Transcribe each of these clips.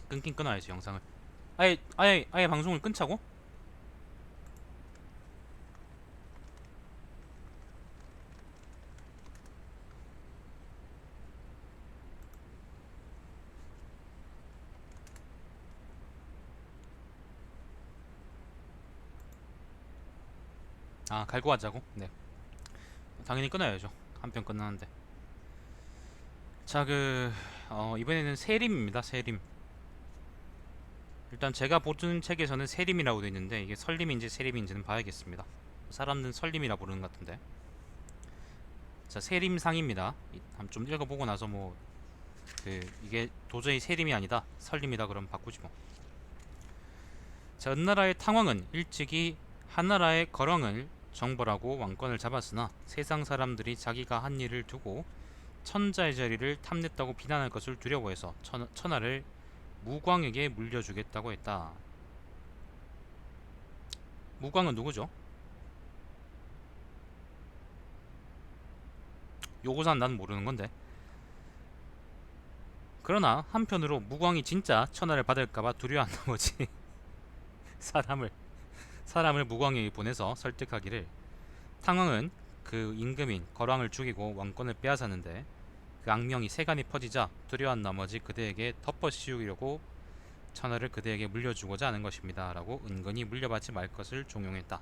끊긴 끊어야지 영상을. 아예 방송을 끊자고? 아, 갈고 하자고? 네, 당연히 끊어야죠. 한 편 끝나는데. 자, 이번에는 세림입니다. 세림. 일단 제가 보는 책에서는 세림이라고 되어 있는데 이게 설림인지 세림인지는 봐야겠습니다. 사람들은 설림이라 부르는 것 같은데. 자, 세림상입니다. 한번 좀 읽어보고 나서 뭐 이게 도저히 세림이 아니다, 설림이다 그러면 바꾸지 뭐. 자, 은나라의 탕왕은 일찍이 한나라의 거렁을 정벌하고 왕권을 잡았으나 세상 사람들이 자기가 한 일을 두고 천자의 자리를 탐냈다고 비난할 것을 두려워해서 천하를 무광에게 물려주겠다고 했다. 무광은 누구죠? 요거산 난 모르는 건데. 그러나 한편으로 무광이 진짜 천하를 받을까봐 두려워한 나머지 사람을 사람을 무광에게 보내서 설득하기를, 탕왕은 그 임금인 거랑을 죽이고 왕권을 빼앗았는데 그 악명이 세간에 퍼지자 두려워한 나머지 그대에게 덮어 씌우려고 천하를 그대에게 물려주고자 하는 것입니다 라고 은근히 물려받지 말 것을 종용했다.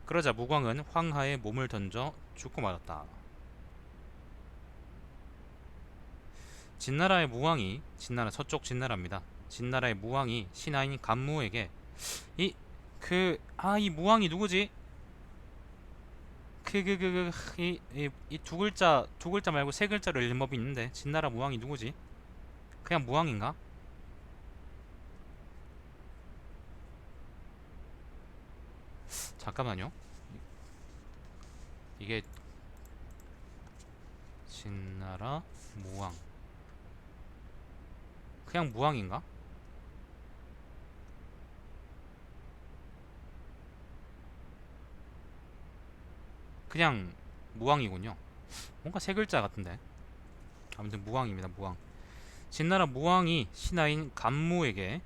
그러자 무광은 황하에 몸을 던져 죽고 말았다. 진나라의 무왕이, 진나라 서쪽 진나라입니다. 진나라의 무왕이 신하인 간무에게 이 무왕이 누구지? 이 두 글자 말고 세 글자로 읽는 법이 있는데 진나라 무왕이 누구지? 그냥 무왕인가? 잠깐만요. 이게 진나라 무왕, 그냥 무왕인가? 그냥 무왕이군요. 뭔가 세 글자 같은데. 아무튼 무왕입니다. 무왕. 진나라 무왕이 신하인 간무에게,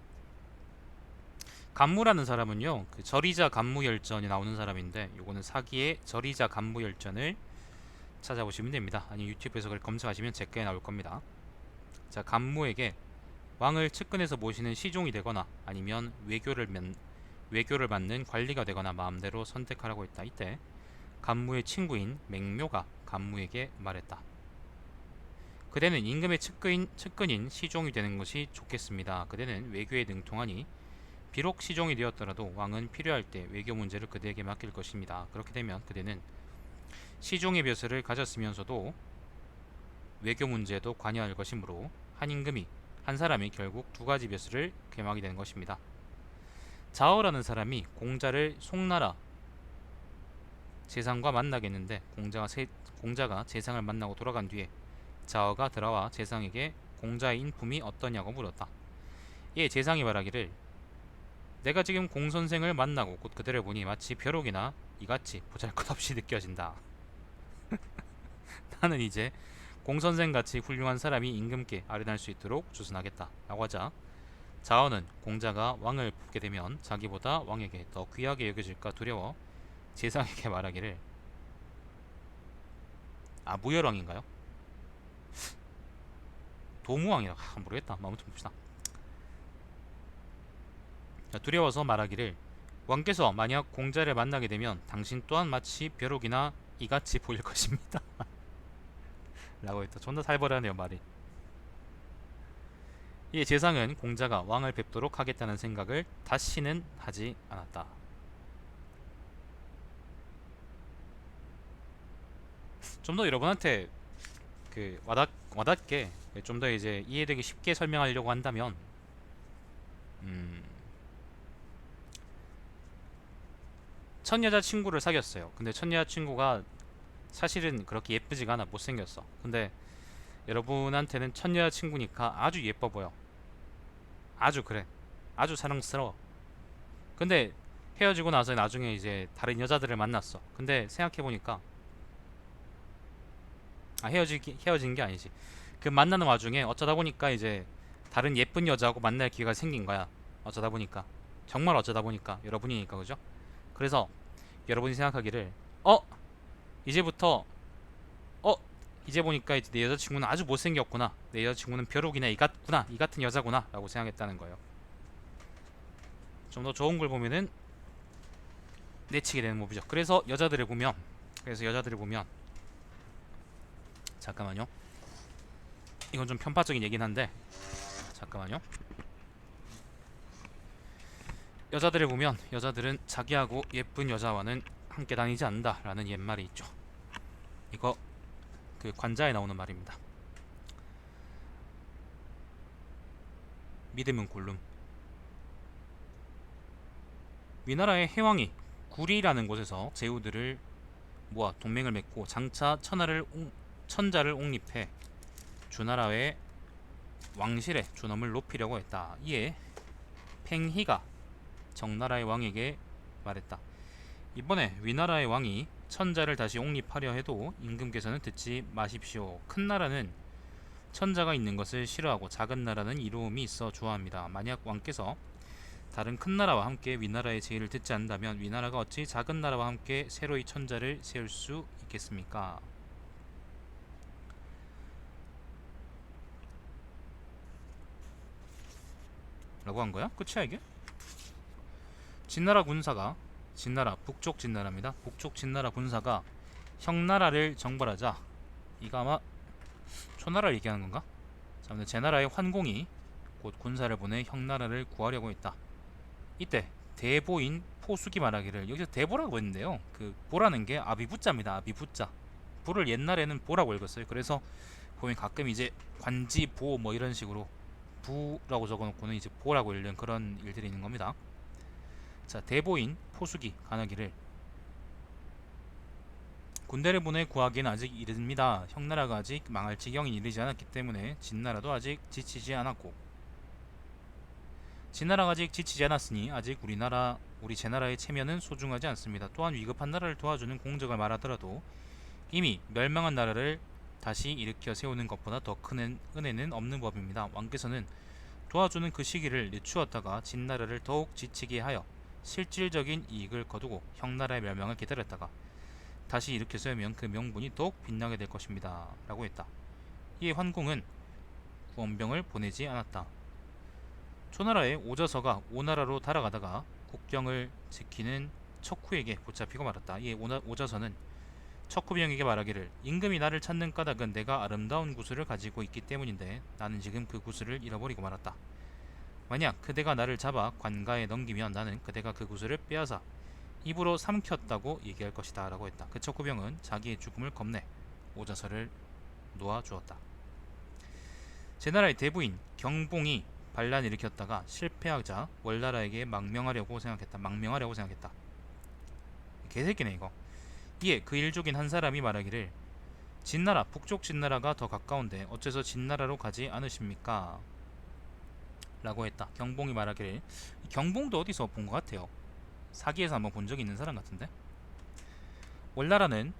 간무라는 사람은요 그 절이자 간무열전이 나오는 사람인데 요거는 사기의 절이자 간무열전을 찾아보시면 됩니다. 아니 유튜브에서 그걸 검색하시면 제게 나올 겁니다. 자, 간무에게 왕을 측근에서 모시는 시종이 되거나 아니면 외교를 맡는 관리가 되거나 마음대로 선택하라고 했다. 이때 간무의 친구인 맹묘가 간무에게 말했다. 그대는 임금의 측근인 시종이 되는 것이 좋겠습니다. 그대는 외교에 능통하니 비록 시종이 되었더라도 왕은 필요할 때 외교 문제를 그대에게 맡길 것입니다. 그렇게 되면 그대는 시종의 벼슬을 가졌으면서도 외교 문제에도 관여할 것이므로 한 사람이 결국 두 가지 벼슬을 겸하게 되는 것입니다. 자어라는 사람이 공자를 송나라 재상과 만나겠는데 공자가 재상을 만나고 돌아간 뒤에 자어가 들어와 재상에게 공자의 인품이 어떠냐고 물었다. 이에 재상이 말하기를, 내가 지금 공 선생을 만나고 곧 그대를 보니 마치 벼룩이나 이같이 보잘것없이 느껴진다. 나는 이제 공 선생같이 훌륭한 사람이 임금께 아련할 수 있도록 조선하겠다 라고 하자, 자어는 공자가 왕을 뽑게 되면 자기보다 왕에게 더 귀하게 여겨질까 두려워 재상에게 말하기를, 무열왕인가요? 도무왕이라 모르겠다. 아무튼 봅시다. 두려워서 말하기를, 왕께서 만약 공자를 만나게 되면 당신 또한 마치 벼룩이나 이같이 보일 것입니다 라고 했다. 존나 살벌하네요 말이. 이에 재상은 공자가 왕을 뵙도록 하겠다는 생각을 다시는 하지 않았다. 좀 더 여러분한테 와닿게 좀 더 이제 이해되기 쉽게 설명하려고 한다면, 음, 첫 여자친구를 사귀었어요. 근데 첫 여자친구가 사실은 그렇게 예쁘지가 않아, 못생겼어. 근데 여러분한테는 첫 여자친구니까 아주 예뻐 보여. 아주 그래. 아주 사랑스러워. 근데 헤어지고 나서 나중에 이제 다른 여자들을 만났어. 근데 생각해보니까, 헤어진 게 아니지. 그 만나는 와중에 어쩌다 보니까 이제 다른 예쁜 여자하고 만날 기회가 생긴 거야. 어쩌다 보니까. 정말 어쩌다 보니까. 여러분이니까, 그죠? 그래서 여러분이 생각하기를, 어 이제부터, 어 이제 보니까 이제 내 여자친구는 아주 못생겼구나, 내 여자친구는 벼룩이나 이 같구나, 이 같은 여자구나 라고 생각했다는 거예요. 좀 더 좋은 걸 보면은 내치게 되는 법이죠. 그래서 여자들을 보면 잠깐만요, 이건 좀 편파적인 얘긴 한데, 잠깐만요. 여자들을 보면 여자들은 자기하고 예쁜 여자와는 함께 다니지 않는다 라는 옛말이 있죠. 이거 그 관자에 나오는 말입니다. 믿음은 골룸. 위나라의 해왕이 구리라는 곳에서 제후들을 모아 동맹을 맺고 장차 천자를 옹립해 주나라의 왕실의 존엄을 높이려고 했다. 이에 팽희가 정나라의 왕에게 말했다. 이번에 위나라의 왕이 천자를 다시 옹립하려 해도 임금께서는 듣지 마십시오. 큰 나라는 천자가 있는 것을 싫어하고 작은 나라는 이로움이 있어 좋아합니다. 만약 왕께서 다른 큰 나라와 함께 위나라의 제의를 듣지 않는다면 위나라가 어찌 작은 나라와 함께 새로이 천자를 세울 수 있겠습니까? 라고 한 거야? 끝이야 이게? 진나라 군사가, 진나라 북쪽 진나라입니다. 북쪽 진나라 군사가 형나라를 정벌하자, 이거 아마 초나라를 얘기하는 건가? 자, 근데 제나라의 환공이 곧 군사를 보내 형나라를 구하려고 했다. 이때 대보인 포수기 말하기를, 여기서 대보라고 했는데요, 그 보라는 게 아비부자입니다. 아비부자. 보를 옛날에는 보라고 읽었어요. 그래서 보면 가끔 이제 관지보 뭐 이런 식으로 부라고 적어놓고는 이제 보라고 읽는 그런 일들이 있는 겁니다. 자, 대보인 포수기 가나기를, 군대를 보내 구하기는 아직 이릅니다. 형나라가 아직 망할 지경이 이르지 않았기 때문에 진나라도 아직 지치지 않았고, 진나라가 아직 지치지 않았으니 아직 우리 제나라의 체면은 소중하지 않습니다. 또한 위급한 나라를 도와주는 공적을 말하더라도 이미 멸망한 나라를 다시 일으켜 세우는 것보다 더 큰 은혜는 없는 법입니다. 왕께서는 도와주는 그 시기를 늦추었다가 진나라를 더욱 지치게 하여 실질적인 이익을 거두고 형나라의 멸망을 기다렸다가 다시 일으켜 세우면 그 명분이 더욱 빛나게 될 것입니다. 라고 했다. 이에 환공은 구원병을 보내지 않았다. 초나라의 오저서가 오나라로 달아가다가 국경을 지키는 척후에게 붙잡히고 말았다. 이에 오저서는 척후병에게 말하기를, 임금이 나를 찾는 까닭은 내가 아름다운 구슬을 가지고 있기 때문인데 나는 지금 그 구슬을 잃어버리고 말았다. 만약 그대가 나를 잡아 관가에 넘기면 나는 그대가 그 구슬을 빼앗아 입으로 삼켰다고 얘기할 것이다. 라고 했다. 그 척후병은 자기의 죽음을 겁내 오저서를 놓아주었다. 제나라의 대부인 경봉이 반란을 일으켰다가 실패하자 월나라에게 망명하려고 생각했다. 개새끼네 이거. 이에 그 일족인 한 사람이 말하기를, 진나라 북쪽 진나라가 더 가까운데 어째서 진나라로 가지 않으십니까? 라고 했다. 경봉이 말하기를, 경봉도 어디서 본 것 같아요. 사기에서 한번 본 적이 있는 사람 같은데. 월나라는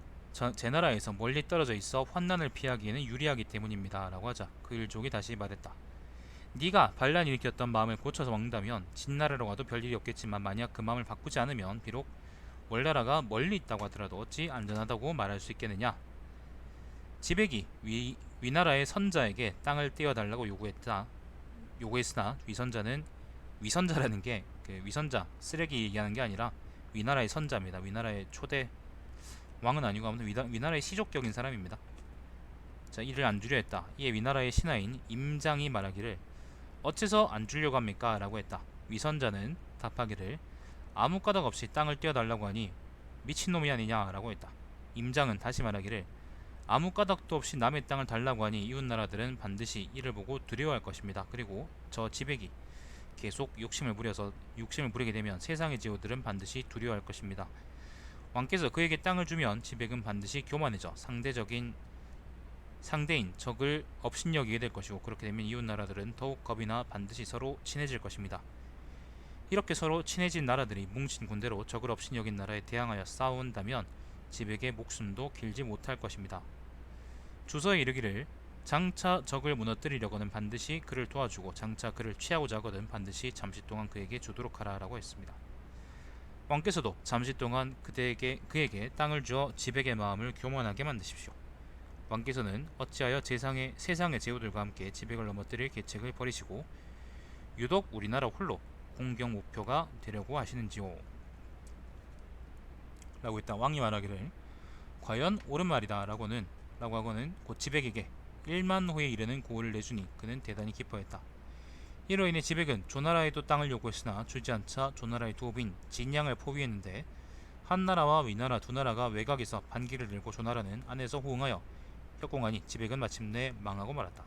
제나라에서 멀리 떨어져 있어 환난을 피하기에는 유리하기 때문입니다. 라고 하자 그 일족이 다시 말했다. 네가 반란 일으켰던 마음을 고쳐서 먹는다면 진나라로 가도 별일이 없겠지만 만약 그 마음을 바꾸지 않으면 비록 월나라가 멀리 있다고 하더라도 어찌 안전하다고 말할 수 있겠느냐. 지백이 위나라의 선자에게 땅을 떼어달라고 요구했으나 위선자라는 게 그 위선자 쓰레기 얘기하는 게 아니라 위나라의 선자입니다. 위나라의 초대 왕은 아니고 아무튼 위나라의 시족격인 사람입니다. 자, 이를 안 주려 했다. 이에 위나라의 신하인 임장이 말하기를, 어째서 안 주려고 합니까? 라고 했다. 위선자는 답하기를, 아무 까닭 없이 땅을 떼어달라고 하니 미친놈이 아니냐 라고 했다. 임장은 다시 말하기를, 아무 까닭도 없이 남의 땅을 달라고 하니 이웃나라들은 반드시 이를 보고 두려워할 것입니다. 그리고 저 지백이 계속 욕심을 부리게 되면 세상의 제후들은 반드시 두려워할 것입니다. 왕께서 그에게 땅을 주면 지백은 반드시 교만해져 상대인 적을 업신여기게 될 것이고, 그렇게 되면 이웃나라들은 더욱 겁이나 반드시 서로 친해질 것입니다. 이렇게 서로 친해진 나라들이 뭉친 군대로 적을 업신여긴 나라에 대항하여 싸운다면 지백의 목숨도 길지 못할 것입니다. 주서에 이르기를, 장차 적을 무너뜨리려고는 반드시 그를 도와주고 장차 그를 취하고자 하거든 반드시 잠시 동안 그에게 주도록 하라 라고 했습니다. 왕께서도 잠시 동안 그에게 땅을 주어 지백의 마음을 교만하게 만드십시오. 왕께서는 어찌하여 세상의 제후들과 함께 지백을 넘어뜨릴 계책을 버리시고 유독 우리나라 홀로 공경 목표가 되려고 하시는지요? 라고 했다. 왕이 말하기를 과연 옳은 말이다 라고 하고는 곧 지백에게 1만 호에 이르는 고을을 내주니 그는 대단히 기뻐했다. 이로 인해 지백은 조나라에도 땅을 요구했으나 주지 않자 조나라의 도읍인 진양을 포위했는데 한나라와 위나라 두 나라가 외곽에서 반기를 들고 조나라는 안에서 호응하여 협공하니 지백은 마침내 망하고 말았다.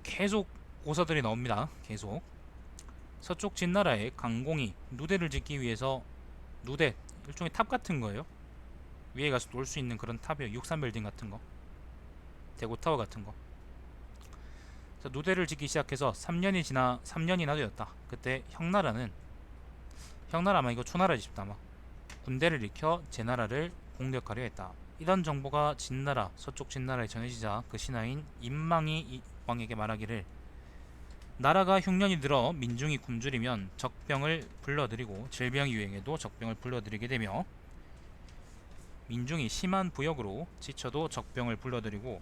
계속 고사들이 나옵니다. 계속 서쪽 진나라의 강공이 누대를 짓기 위해서 누대 일종의 탑 같은 거예요. 위에 가서 놀 수 있는 그런 탑이에요. 63빌딩 같은 거, 대구타워 같은 거. 누대를 짓기 시작해서 3년이나 되었다. 그때 형나라 아마 이거 초나라지 싶다 아마 군대를 일으켜 제나라를 공격하려 했다. 이런 정보가 서쪽 진나라에 전해지자 그 신하인 임망이 왕에게 말하기를 나라가 흉년이 들어 민중이 굶주리면 적병을 불러들이고 질병이 유행해도 적병을 불러들이게 되며 민중이 심한 부역으로 지쳐도 적병을 불러들이고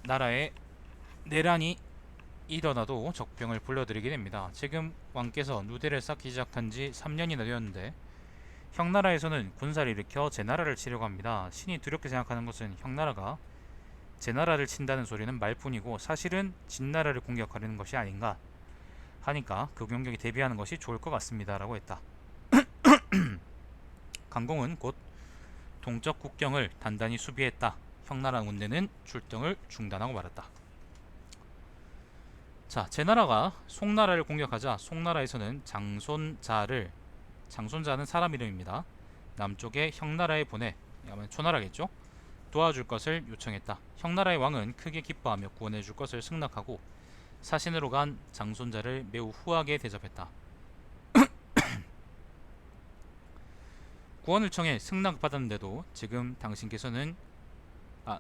나라에 내란이 일어나도 적병을 불러들이게 됩니다. 지금 왕께서 누대를 쌓기 시작한 지 3년이나 되었는데 형나라에서는 군사를 일으켜 제나라를 치려고 합니다. 신이 두렵게 생각하는 것은 형나라가 제나라를 친다는 소리는 말뿐이고 사실은 진나라를 공격하려는 것이 아닌가 하니까 그 공격에 대비하는 것이 좋을 것 같습니다 라고 했다. 강공은 곧 동쪽 국경을 단단히 수비했다. 형나라 군대는 출동을 중단하고 말았다. 자, 제나라가 송나라를 공격하자 송나라에서는 장손자는 사람 이름입니다. 남쪽의 형나라에 보내 아마 초나라겠죠? 도와줄 것을 요청했다. 형나라의 왕은 크게 기뻐하며 구원해줄 것을 승낙하고 사신으로 간 장손자를 매우 후하게 대접했다. 구원을 청해 승낙받았는데도 지금 당신께서는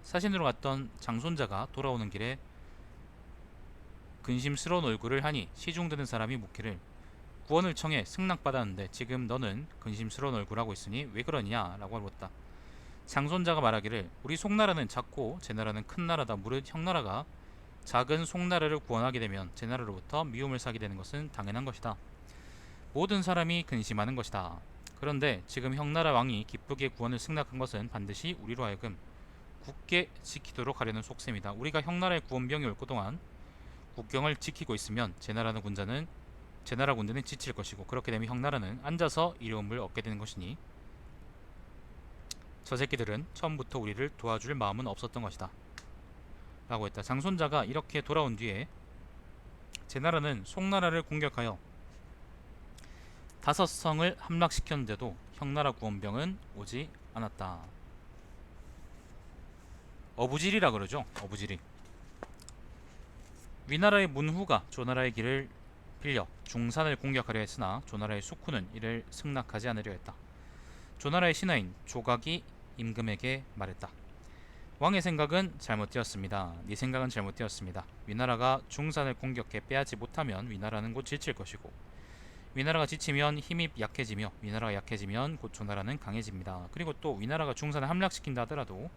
사신으로 갔던 장손자가 돌아오는 길에 근심스러운 얼굴을 하니 시중드는 사람이 묻기를 구원을 청해 승낙받았는데 지금 너는 근심스러운 얼굴하고 있으니 왜 그러냐 라고 물었다. 장손자가 말하기를 우리 송나라는 작고 제나라는 큰 나라다. 무릇 형나라가 작은 송나라를 구원하게 되면 제나라로부터 미움을 사게 되는 것은 당연한 것이다. 모든 사람이 근심하는 것이다. 그런데 지금 형나라 왕이 기쁘게 구원을 승낙한 것은 반드시 우리로 하여금 굳게 지키도록 하려는 속셈이다. 우리가 형나라의 구원병이 올 동안 국경을 지키고 있으면 제나라 군대는 지칠 것이고 그렇게 되면 형나라는 앉아서 이로움을 얻게 되는 것이니 저 새끼들은 처음부터 우리를 도와줄 마음은 없었던 것이다 라고 했다. 장손자가 이렇게 돌아온 뒤에 제나라는 송나라를 공격하여 5성을 함락시켰는데도 형나라 구원병은 오지 않았다. 어부질이라 그러죠. 어부질이. 위나라의 문후가 조나라의 길을 빌려 중산을 공격하려 했으나 조나라의 숙후는 이를 승낙하지 않으려 했다. 조나라의 신하인 조각이 임금에게 말했다. 왕의 생각은 잘못되었습니다. 네 생각은 잘못되었습니다. 위나라가 중산을 공격해 빼앗지 못하면 위나라는 곧 지칠 것이고 위나라가 지치면 힘이 약해지며 위나라가 약해지면 곧 조나라는 강해집니다. 그리고 또 위나라가 중산을 함락시킨다 하더라도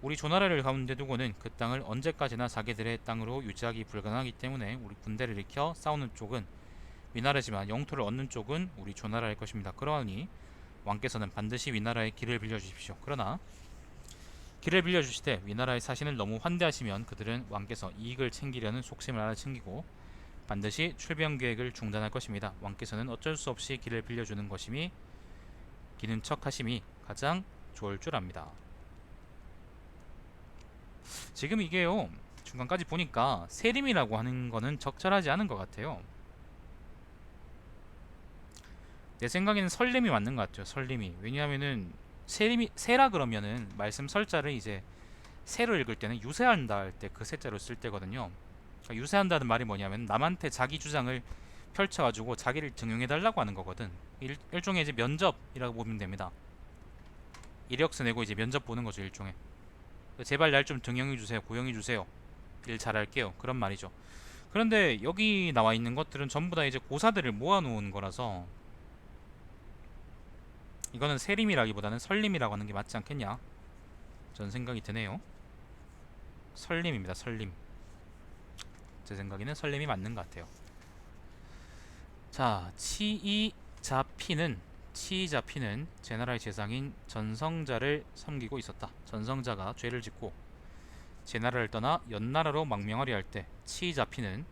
우리 조나라를 가운데 두고는 그 땅을 언제까지나 자기들의 땅으로 유지하기 불가능하기 때문에 우리 군대를 일으켜 싸우는 쪽은 위나라지만 영토를 얻는 쪽은 우리 조나라일 것입니다. 그러하니 왕께서는 반드시 위나라의 길을 빌려주십시오. 그러나 길을 빌려주시되 위나라의 사신을 너무 환대하시면 그들은 왕께서 이익을 챙기려는 속셈을 알아챙기고 반드시 출병 계획을 중단할 것입니다. 왕께서는 어쩔 수 없이 길을 빌려주는 것임이 기는 척하심이 가장 좋을 줄 압니다. 지금 이게요 중간까지 보니까 세림이라고 하는 거는 적절하지 않은 것 같아요. 내 생각에는 설림이 맞는 것 같아요. 설림이. 왜냐하면은 세라 그러면은 말씀 설자를 이제 세로 읽을 때는 유세한다 할 때 그 세자로 쓸 때거든요. 그러니까 유세한다는 말이 뭐냐면 남한테 자기 주장을 펼쳐가지고 자기를 증용해달라고 하는 거거든. 일종의 이제 면접이라고 보면 됩니다. 이력서 내고 이제 면접 보는 거죠, 일종의. 제발 날 좀 등용해 주세요, 고용해 주세요, 일 잘할게요, 그런 말이죠. 그런데 여기 나와 있는 것들은 전부 다 이제 고사들을 모아놓은 거라서 이거는 세림이라기보다는 설림이라고 하는 게 맞지 않겠냐, 저는 생각이 드네요. 설림입니다, 설림. 제 생각에는 설림이 맞는 것 같아요. 자, 치이자피는 제나라의 재상인 전성자를 섬기고 있었다. 전성자가 죄를 짓고 제나라를 떠나 연나라로 망명하려 할 때 치이자피는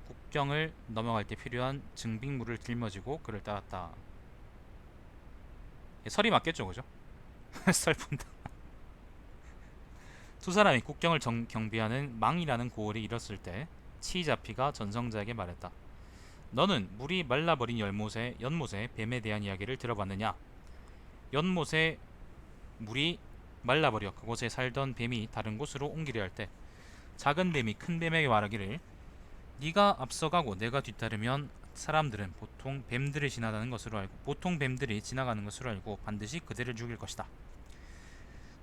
국경을 넘어갈 때 필요한 증빙물을 짊어지고 그를 따랐다. 예, 설이 맞겠죠, 그죠? 설픈다. 두 사람이 국경을 경비하는 망이라는 고을에 이뤘을 때 치이자피가 전성자에게 말했다. 너는 물이 말라버린 연못의 뱀에 대한 이야기를 들어봤느냐? 연못에 물이 말라버려 그곳에 살던 뱀이 다른 곳으로 옮기려 할 때 작은 뱀이 큰 뱀에게 말하기를, 네가 앞서가고 내가 뒤따르면 사람들은 보통 뱀들이 지나가는 것으로 알고 반드시 그대를 죽일 것이다.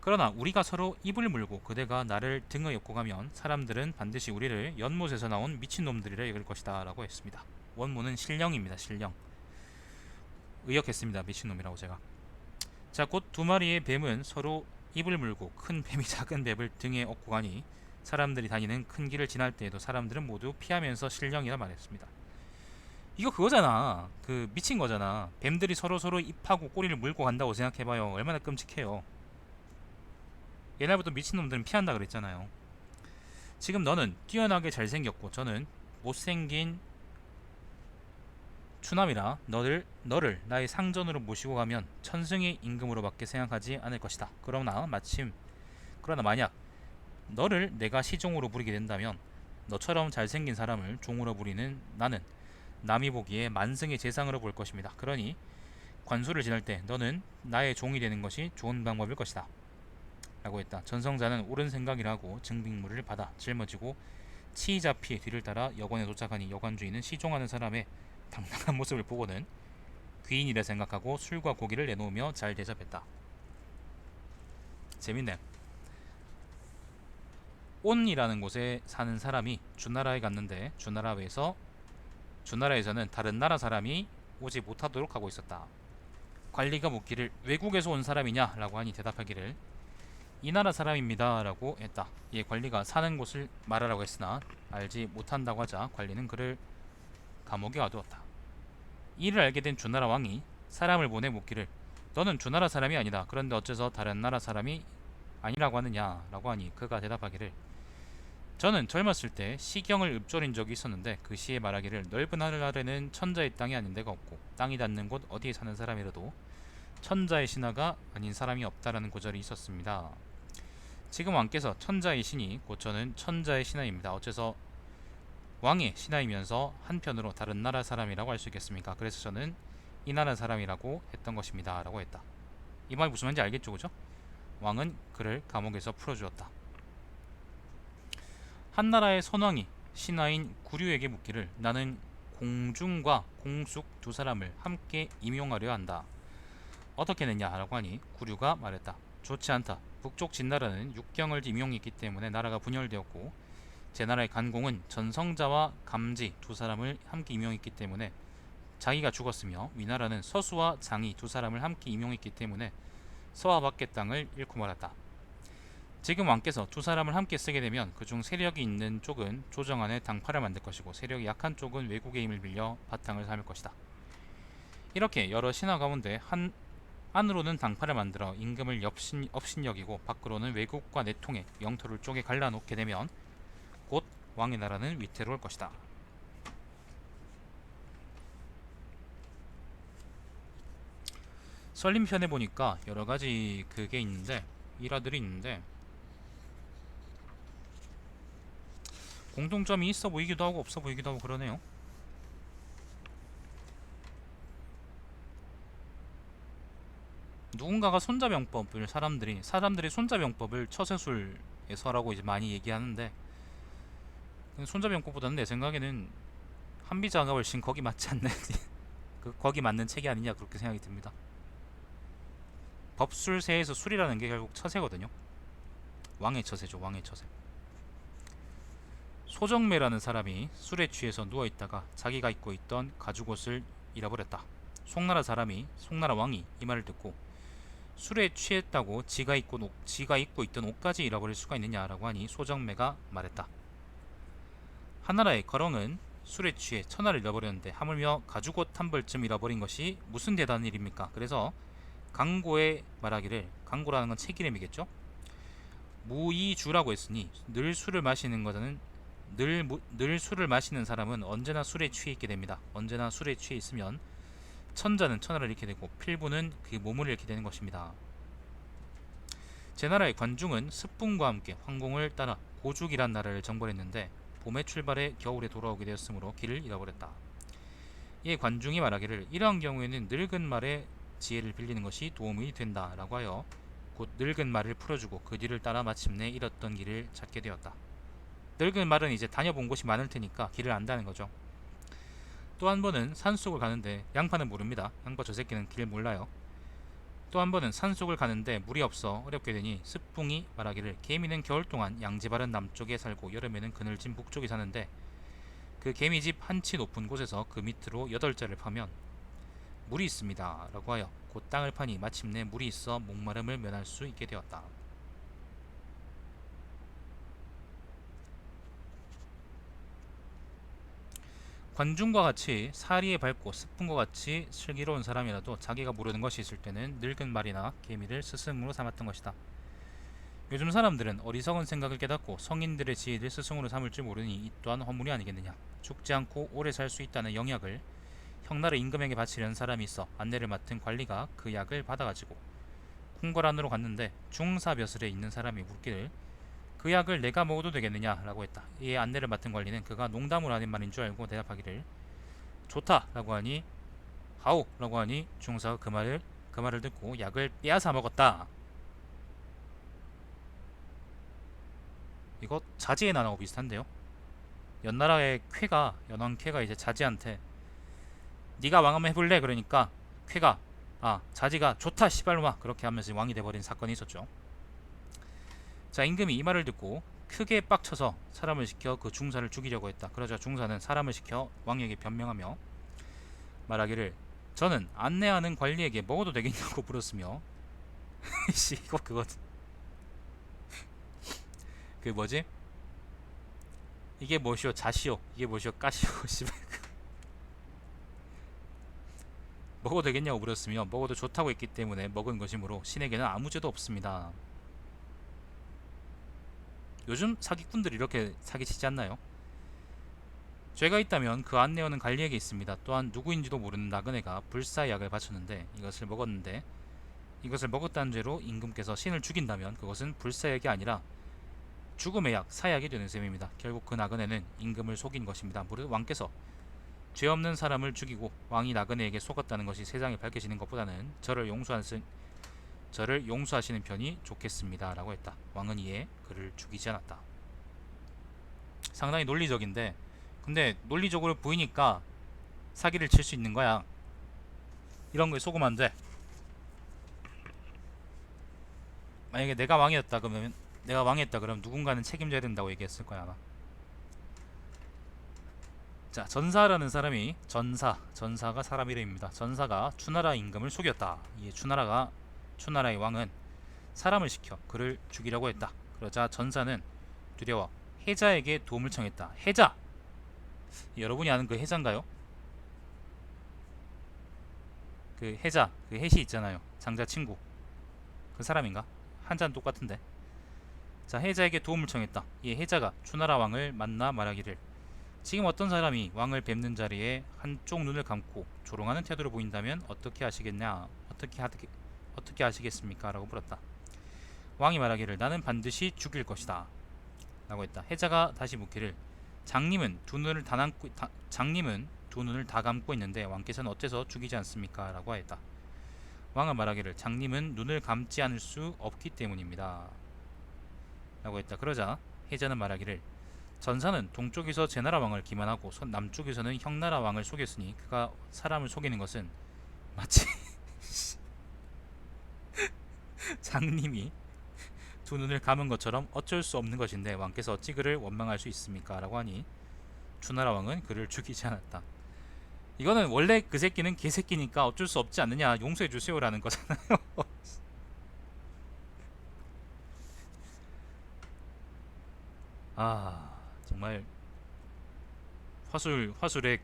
그러나 우리가 서로 입을 물고 그대가 나를 등에 업고 가면 사람들은 반드시 우리를 연못에서 나온 미친놈들이라 여길 것이다 라고 했습니다. 원문은 신령입니다. 신령. 의역했습니다. 미친놈이라고 제가. 자, 곧 두 마리의 뱀은 서로 입을 물고 큰 뱀이 작은 뱀을 등에 업고 가니 사람들이 다니는 큰 길을 지날 때에도 사람들은 모두 피하면서 신령이라 말했습니다. 이거 그거잖아. 그 미친 거잖아. 뱀들이 서로 입하고 꼬리를 물고 간다고 생각해봐요. 얼마나 끔찍해요. 옛날부터 미친놈들은 피한다 그랬잖아요. 지금 너는 뛰어나게 잘생겼고 저는 못생긴 추남이라 너를 나의 상전으로 모시고 가면 천승의 임금으로밖에 생각하지 않을 것이다. 그러나 만약 너를 내가 시종으로 부리게 된다면 너처럼 잘생긴 사람을 종으로 부리는 나는 남이 보기에 만승의 재상으로 볼 것입니다. 그러니 관소를 지낼 때 너는 나의 종이 되는 것이 좋은 방법일 것이다 라고 했다. 전성자는 옳은 생각이라고 증빙물을 받아 짊어지고 치이자피의 뒤를 따라 여관에 도착하니 여관주인은 시종하는 사람의 당당한 모습을 보고는 귀인이라 생각하고 술과 고기를 내놓으며 잘 대접했다. 재밌네. 온이라는 곳에 사는 사람이 주나라에 갔는데 주나라에서는 다른 나라 사람이 오지 못하도록 하고 있었다. 관리가 묻기를 외국에서 온 사람이냐 라고 하니 대답하기를 이 나라 사람입니다 라고 했다. 이에 관리가 사는 곳을 말하라고 했으나 알지 못한다고 하자 관리는 그를 감옥에 가두었다. 이를 알게 된 주나라 왕이 사람을 보내 묻기를 너는 주나라 사람이 아니다. 그런데 어째서 다른 나라 사람이 아니라고 하느냐 라고 하니 그가 대답하기를 저는 젊었을 때 시경을 읊조린 적이 있었는데 그 시에 말하기를 넓은 하늘 아래는 천자의 땅이 아닌 데가 없고 땅이 닿는 곳 어디에 사는 사람이라도 천자의 신하가 아닌 사람이 없다라는 구절이 있었습니다. 지금 왕께서 천자의 신이 곧 저는 천자의 신하입니다. 어째서 왕의 신하이면서 한편으로 다른 나라 사람이라고 할 수 있겠습니까? 그래서 저는 이 나라 사람이라고 했던 것입니다 라고 했다. 이 말 무슨 말인지 알겠죠, 그죠? 왕은 그를 감옥에서 풀어주었다. 한나라의 선왕이 신하인 구류에게 묻기를 나는 공중과 공숙 두 사람을 함께 임용하려 한다. 어떻게 했냐 라고 하니 구류가 말했다. 좋지 않다. 북쪽 진나라는 육경을 임용했기 때문에 나라가 분열되었고 제나라의 간공은 전성자와 감지 두 사람을 함께 임용했기 때문에 자기가 죽었으며 위나라는 서수와 장이 두 사람을 함께 임용했기 때문에 서와 밖의 땅을 잃고 말았다. 지금 왕께서 두 사람을 함께 쓰게 되면 그중 세력이 있는 쪽은 조정 안에 당파를 만들 것이고 세력이 약한 쪽은 외국의 힘을 빌려 바탕을 삼을 것이다. 이렇게 여러 신하 가운데 안으로는 당파를 만들어 임금을 업신여기고 밖으로는 외국과 내통해 영토를 쪼개 갈라놓게 되면 곧 왕의 나라는 위태로울 것이다. 썰림편에 보니까 여러가지 그게 있는데 일화들이 있는데 공통점이 있어 보이기도 하고 없어 보이기도 하고 그러네요. 누군가가 손자병법을 사람들이 손자병법을 처세술에서라고 이제 많이 얘기하는데 손자병법보다는 내 생각에는 한비자가 훨씬 거기 맞지 않는 거기 맞는 책이 아니냐 그렇게 생각이 듭니다. 법술세에서 술이라는 게 결국 처세거든요. 왕의 처세죠. 왕의 처세. 소정매라는 사람이 술에 취해서 누워있다가 자기가 입고 있던 가죽옷을 잃어버렸다. 송나라 왕이 이 말을 듣고 술에 취했다고 지가 입고 있던 옷까지 잃어버릴 수가 있느냐라고 하니 소정매가 말했다. 한나라의 거렁은 술에 취해 천하를 잃어버렸는데 하물며 가죽옷 한 벌쯤 잃어버린 것이 무슨 대단한 일입니까? 그래서 강고에 말하기를, 강고라는 건 책 이름이겠죠? 무이주라고 했으니 늘 술을 마시는 사람은 언제나 술에 취해 있게 됩니다. 언제나 술에 취해 있으면 천자는 천하를 잃게 되고 필부는 그 몸을 잃게 되는 것입니다. 제나라의 관중은 스풍과 함께 황공을 따라 고죽이란 나라를 정벌했는데 봄에 출발해 겨울에 돌아오게 되었으므로 길을 잃어버렸다. 이에 관중이 말하기를 이러한 경우에는 늙은 말의 지혜를 빌리는 것이 도움이 된다 라고 하여 곧 늙은 말을 풀어주고 그 뒤를 따라 마침내 잃었던 길을 찾게 되었다. 늙은 말은 이제 다녀본 곳이 많을 테니까 길을 안다는 거죠. 또 한 번은 산속을 가는데, 양파는 모릅니다. 양파 저 새끼는 길 몰라요. 또 한 번은 산속을 가는데 물이 없어 어렵게 되니 스풍이 말하기를 개미는 겨울 동안 양지바른 남쪽에 살고 여름에는 그늘진 북쪽에 사는데 그 개미집 한치 높은 곳에서 그 밑으로 8자를 파면 물이 있습니다 라고 하여 곧 땅을 파니 마침내 물이 있어 목마름을 면할 수 있게 되었다. 관중과 같이 사리에 밝고 스푼과 같이 슬기로운 사람이라도 자기가 모르는 것이 있을 때는 늙은 말이나 개미를 스승으로 삼았던 것이다. 요즘 사람들은 어리석은 생각을 깨닫고 성인들의 지혜를 스승으로 삼을 줄 모르니 이 또한 허물이 아니겠느냐. 죽지 않고 오래 살 수 있다는 영약을 형나라 임금에게 바치려는 사람이 있어 안내를 맡은 관리가 그 약을 받아가지고 궁궐안으로 갔는데 중사벼슬에 있는 사람이 묻기를 그 약을 내가 먹어도 되겠느냐 라고 했다. 이에 안내를 맡은 관리는 그가 농담을 하는 말인 줄 알고 대답하기를 좋다 라고 하니 하오 라고 하니 중사가 그 말을 듣고 약을 빼앗아 먹었다. 이거 자지의 난하고 비슷한데요. 연나라의 연왕 쾌가 이제 자지한테 네가 왕 한번 해볼래? 그러니까 쾌가 자지가 좋다 씨발로마 그렇게 하면서 왕이 돼버린 사건이 있었죠. 자, 임금이 이 말을 듣고 크게 빡쳐서 사람을 시켜 그 중사를 죽이려고 했다. 그러자 중사는 사람을 시켜 왕에게 변명하며 말하기를 저는 안내하는 관리에게 먹어도 되겠냐고 물었으며 이거 그거 그 뭐지? 이게 뭐시오 자시오 이게 뭐시오 까시오 씨발 먹어도 되겠냐고 물었으며 먹어도 좋다고 했기 때문에 먹은 것이므로 신에게는 아무 죄도 없습니다. 요즘 사기꾼들이 이렇게 사기치지 않나요? 죄가 있다면 그 안내하는 관리에게 있습니다. 또한 누구인지도 모르는 나그네가 불사의 약을 바쳤는데 이것을 먹었다는 죄로 임금께서 신을 죽인다면 그것은 불사약이 아니라 죽음의 약, 사약이 되는 셈입니다. 결국 그 나그네는 임금을 속인 것입니다. 무릇 왕께서 죄 없는 사람을 죽이고 왕이 나그네에게 속았다는 것이 세상에 밝혀지는 것보다는 저를 용서하시는 편이 좋겠습니다 라고 했다. 왕은 이에 그를 죽이지 않았다. 상당히 논리적인데 근데 논리적으로 보이니까 사기를 칠 수 있는 거야. 이런 거에 속으면 안 돼. 만약에 내가 왕이었다 그러면 누군가는 책임져야 된다고 얘기했을 거야 아마. 자, 전사라는 사람이 전사가 사람 이름입니다. 전사가 추나라 임금을 속였다. 이 추나라의 왕은 사람을 시켜 그를 죽이려고 했다. 그러자 전사는 두려워 해자에게 도움을 청했다. 해자! 여러분이 아는 그 해자인가요? 그 해자, 그 해시 있잖아요. 장자 친구. 그 사람인가? 한자는 똑같은데. 자, 해자에게 도움을 청했다. 이 해자가 추나라 왕을 만나 말하기를 지금 어떤 사람이 왕을 뵙는 자리에 한쪽 눈을 감고 조롱하는 태도를 보인다면 어떻게 하시겠습니까? 라고 물었다. 왕이 말하기를 나는 반드시 죽일 것이다 라고 했다. 해자가 다시 묻기를 장님은 두 눈을 다 감고 있는데 왕께서는 어째서 죽이지 않습니까? 라고 하였다. 왕은 말하기를 장님은 눈을 감지 않을 수 없기 때문입니다 라고 했다. 그러자 해자는 말하기를 전사는 동쪽에서 제나라 왕을 기만하고 남쪽에서는 형나라 왕을 속였으니 그가 사람을 속이는 것은 마치 상님이 두 눈을 감은 것처럼 어쩔 수 없는 것인데 왕께서 어찌 그를 원망할 수 있습니까? 라고 하니 주나라 왕은 그를 죽이지 않았다. 이거는 원래 그 새끼는 개새끼니까 어쩔 수 없지 않느냐, 용서해 주세요라는 거잖아요. 아 정말 화술의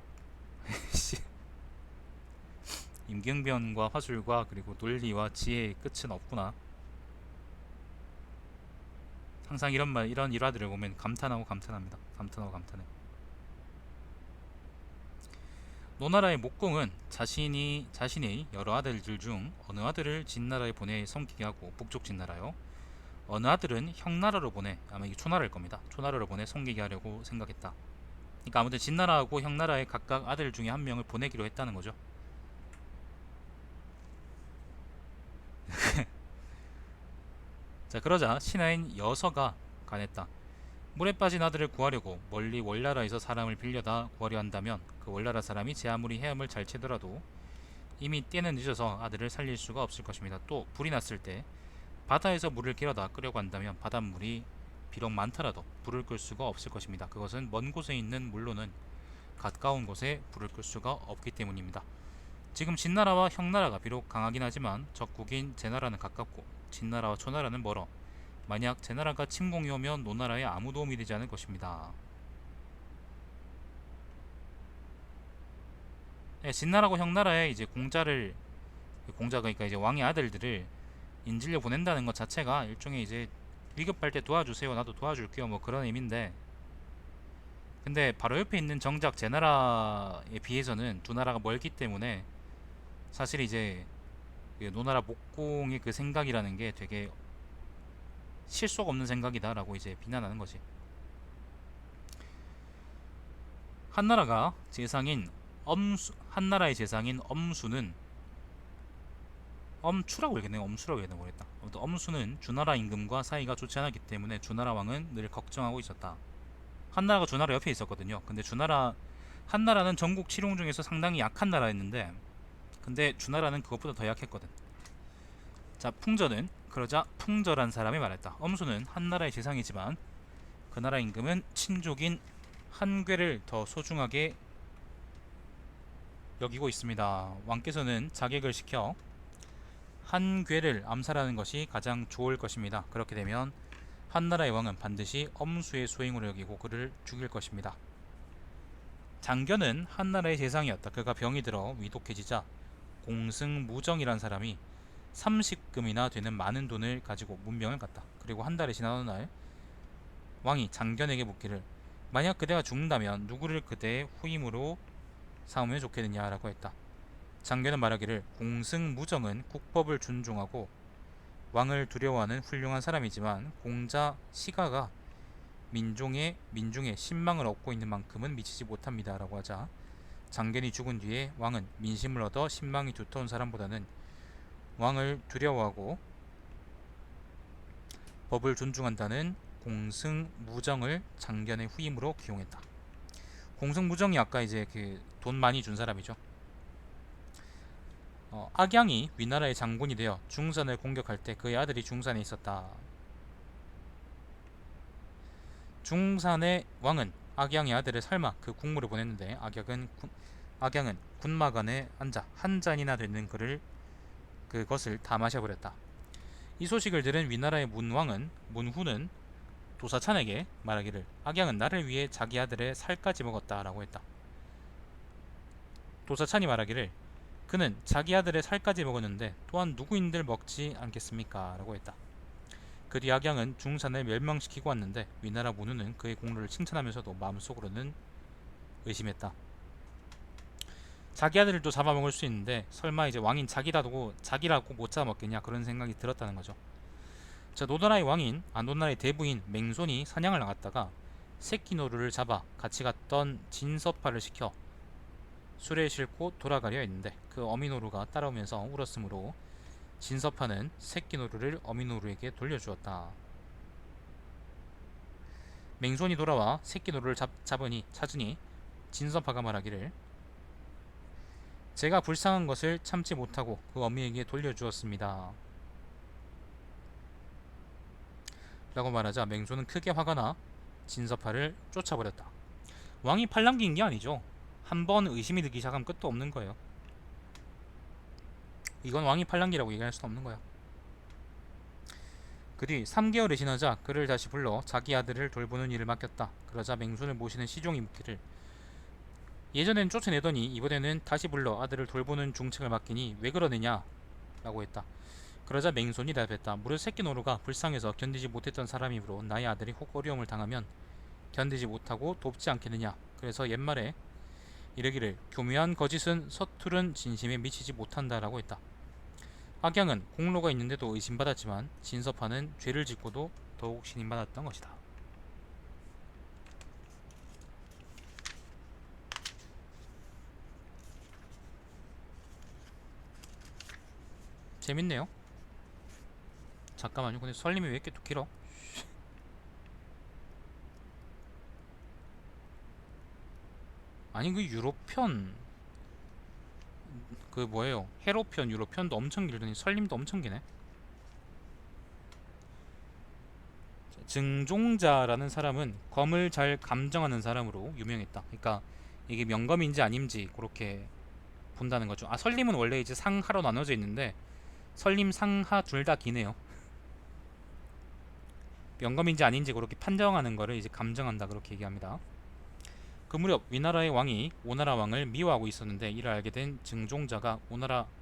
임경변과 화술과 그리고 논리와 지혜의 끝은 없구나. 항상 이런 일화들을 보면 감탄하고 감탄합니다. 감탄하고 감탄해. 노나라의 목공은 자신의 여러 아들들 중 어느 아들을 진나라에 보내 섬기게 하고 북쪽 진나라요, 어느 아들은 형나라로 보내, 아마 이게 초나라일 겁니다. 초나라로 보내 섬기게 하려고 생각했다. 그러니까 아무튼 진나라하고 형나라의 각각 아들 중에 한 명을 보내기로 했다는 거죠. 자, 그러자 신하인 여서가 간했다. 물에 빠진 아들을 구하려고 멀리 월나라에서 사람을 빌려다 구하려 한다면 그 월나라 사람이 제 아무리 헤엄을 잘 치더라도 이미 때는 늦어서 아들을 살릴 수가 없을 것입니다. 또 불이 났을 때 바다에서 물을 길어다 끄려고 한다면 바닷물이 비록 많더라도 불을 끌 수가 없을 것입니다. 그것은 먼 곳에 있는 물로는 가까운 곳에 불을 끌 수가 없기 때문입니다. 지금 진나라와 형나라가 비록 강하긴 하지만 적국인 제나라는 가깝고 진나라와 초나라는 멀어 만약 제나라가 침공이 오면 노나라에 아무 도움이 되지 않을 것입니다. 예, 진나라고 형나라에 이제 공자 그러니까 이제 왕의 아들들을 인질로 보낸다는 것 자체가 일종의 이제 위급할 때 도와주세요, 나도 도와줄게요, 뭐 그런 의미인데, 근데 바로 옆에 있는 정작 제나라에 비해서는 두 나라가 멀기 때문에 사실 이제 그 노나라 목공의 그 생각이라는 게 되게 실속 없는 생각이다라고 이제 비난하는 거지. 한나라의 재상인 엄수는 엄추라고 읽겠네. 엄수라고 해야 되나 모르겠다. 아무튼 엄수는 주나라 임금과 사이가 좋지 않았기 때문에 주나라 왕은 늘 걱정하고 있었다. 한나라가 주나라 옆에 있었거든요. 근데 한나라는 전국 칠용 중에서 상당히 약한 나라였는데, 근데 주나라는 그것보다 더 약했거든. 자, 그러자 풍절한 사람이 말했다. 엄수는 한나라의 재상이지만 그 나라 임금은 친족인 한괴를 더 소중하게 여기고 있습니다. 왕께서는 자객을 시켜 한괴를 암살하는 것이 가장 좋을 것입니다. 그렇게 되면 한나라의 왕은 반드시 엄수의 소행으로 여기고 그를 죽일 것입니다. 장견은 한나라의 재상이었다. 그가 병이 들어 위독해지자 공승무정이란 사람이 30금이나 되는 많은 돈을 가지고 문병을 갔다. 그리고 한 달이 지난 어느 날 왕이 장견에게 묻기를, 만약 그대가 죽는다면 누구를 그대의 후임으로 삼으면 좋겠느냐라고 했다. 장견은 말하기를, 공승무정은 국법을 존중하고 왕을 두려워하는 훌륭한 사람이지만 공자 시가가 민중의 신망을 얻고 있는 만큼은 미치지 못합니다라고 하자, 장견이 죽은 뒤에 왕은 민심을 얻어 신망이 두터운 사람보다는 왕을 두려워하고 법을 존중한다는 공승무정을 장견의 후임으로 기용했다. 공승무정이 아까 이제 그 돈 많이 준 사람이죠. 악양이 위나라의 장군이 되어 중산을 공격할 때 그의 아들이 중산에 있었다. 중산의 왕은 악양의 아들을 삶아 그 국물을 보냈는데 악양은 군마간에 앉아 한 잔이나 되는 그것을 다 마셔버렸다. 이 소식을 들은 위나라의 문후는 도사찬에게 말하기를, 악양은 나를 위해 자기 아들의 살까지 먹었다라고 했다. 도사찬이 말하기를, 그는 자기 아들의 살까지 먹었는데 또한 누구인들 먹지 않겠습니까? 라고 했다. 그 뒤 악양은 중산을 멸망시키고 왔는데 위나라 문후는 그의 공로를 칭찬하면서도 마음속으로는 의심했다. 자기 아들을 또 잡아먹을 수 있는데 설마 이제 왕인 자기라고 못 잡아먹겠냐, 그런 생각이 들었다는 거죠. 자, 노나라의 대부인 맹손이 사냥을 나갔다가 새끼 노루를 잡아 같이 갔던 진서파를 시켜 수레에 싣고 돌아가려 했는데 그 어미노루가 따라오면서 울었으므로 진서파는 새끼 노루를 어미노루에게 돌려주었다. 맹손이 돌아와 새끼 노루를 찾으니 진서파가 말하기를, 제가 불쌍한 것을 참지 못하고 그 어미에게 돌려주었습니다. 라고 말하자 맹소는 크게 화가 나 진서파를 쫓아버렸다. 왕이 팔랑귀인 게 아니죠. 한 번 의심이 들기 시작하면 끝도 없는 거예요. 이건 왕이 팔랑귀라고 얘기할 수 없는 거야. 그 뒤 3개월이 지나자 그를 다시 불러 자기 아들을 돌보는 일을 맡겼다. 그러자 맹손을 모시는 시종이 묻기를 예전엔 쫓아내더니 이번에는 다시 불러 아들을 돌보는 중책을 맡기니 왜 그러느냐 라고 했다. 그러자 맹손이 대답했다. 무릇 새끼 노루가 불쌍해서 견디지 못했던 사람이므로 나의 아들이 혹 어려움을 당하면 견디지 못하고 돕지 않겠느냐. 그래서 옛말에 이르기를 교묘한 거짓은 서투른 진심에 미치지 못한다라고 했다. 악양은 공로가 있는데도 의심받았지만 진서파는 죄를 짓고도 더욱 신임받았던 것이다. 재밌네요. 잠깐만요. 근데 설림이 왜 이렇게 또 길어? 아니 그 유로편 그 뭐예요? 헤로편 유로편도 엄청 길더니 설림도 엄청 기네. 증종자라는 사람은 검을 잘 감정하는 사람으로 유명했다. 그러니까 이게 명검인지 아닌지 그렇게 본다는 거죠. 아 설림은 원래 이제 상하로 나눠져 있는데 설림 상하 둘 다 기네요. 명검인지 아닌지 그렇게 판정하는 거를 이제 감정한다 그렇게 얘기합니다. 그 무렵 위나라의 왕이 오나라 왕을 미워하고 있었는데 이를 알게 된 증종자가